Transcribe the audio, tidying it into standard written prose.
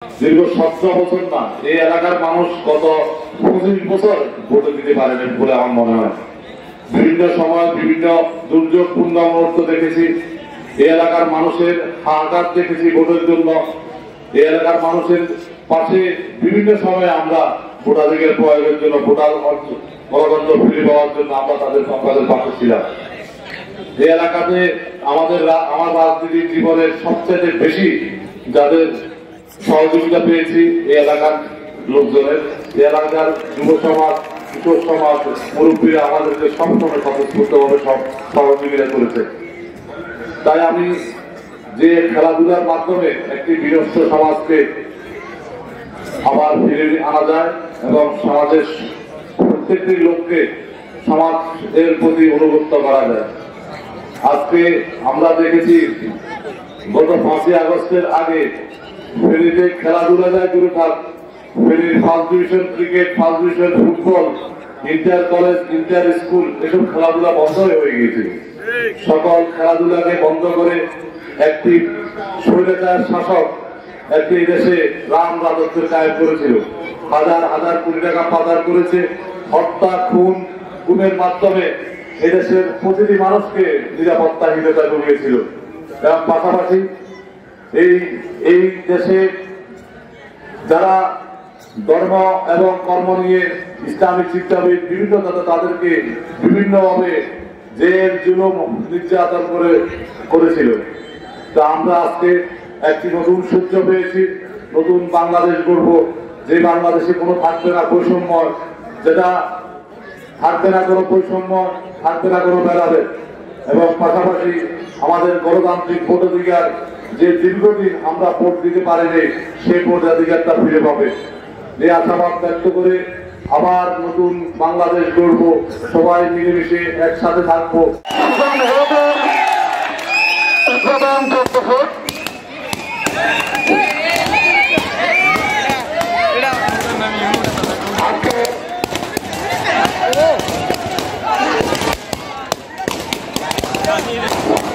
দীর্ঘ 17 বছর না, এই এলাকার মানুষ গত 25 বছর ভোট দিতে পারেনি বলে আমার মনে হয়। বিভিন্ন সময় বিভিন্ন দুর্যোগপূর্ণ মুহূর্ত দেখেছি, এই এলাকার মানুষের হাহাকার দেখেছি ভোটের জন্য। এই এলাকার মানুষের পাশে বিভিন্ন সময় আমরা ভোটাধিকার প্রয়োগের জন্য, ভোটার গণতন্ত্র ফিরে পাওয়ার জন্য আমরা তাদের পাশে ছিলাম। এই এলাকাতে আমার রাজনীতির জীবনের সবচেয়ে বেশি যাদের সহযোগিতা পেয়েছি এই এলাকার লোকজনের, এই এলাকার যুব সমাজ, কিশোর সমাজ, মুরব্বীরা আমাদেরকে সবসময় স্বতঃস্ফূর্তভাবে সহযোগিতা করেছে। তাই আমি যে খেলাধুলার মাধ্যমে একটি বিনষ্ট সমাজকে আবার ফিরে আনা যায় এবং সমাজের প্রত্যেকটি লোককে সমাজের প্রতি অনুগত করা যায়। আজকে আমরা দেখেছি গত 5ই আগস্টের আগে ফেনীতে খেলাধুলা যায় দূরে থাক, ফেনীর first division cricket, first division football, inter college, inter school এসব খেলাধুলা বন্ধ হয়ে গিয়েছিল। সকল খেলাধুলাকে বন্ধ করে একটি স্বৈরাচার শাসক একটি দেশে রাম রাজত্বের কায়েম করেছিল। হাজার হাজার কোটি টাকা পাচার করেছে, হত্যা খুনের মাধ্যমে এদেশের প্রতিটি মানুষকে নিরাপত্তাহীনতায় ডুবিয়েছিল। এবং পাশাপাশি এই দেশে যারা ধর্ম এবং কর্ম নিয়ে ইসলামিক চিন্তাবিদ বিভিন্ন তাদেরকে বিভিন্নভাবে জেল জুলুম নির্যাতন করেছিল। তা আমরা আজকে একটি নতুন সূর্য পেয়েছি, নতুন বাংলাদেশ গড়ব, যে বাংলাদেশে কোনো থাকবে না বৈষম্য, যেটা থাকবে না কোনো বৈষম্য, থাকবে না কোনো ভেদাভেদ। এবং পাশাপাশি আমাদের গণতান্ত্রিক ভোটাধিকার যে দীর্ঘদিন আমরা ভোট দিতে পারিনি, সেই ভোটাধিকারটা ফিরে পাবে। এই আশাবাদ ব্যক্ত করে আবার নতুন বাংলাদেশ গড়ব, সবাই মিলেমিশে একসাথে থাকবো। Ini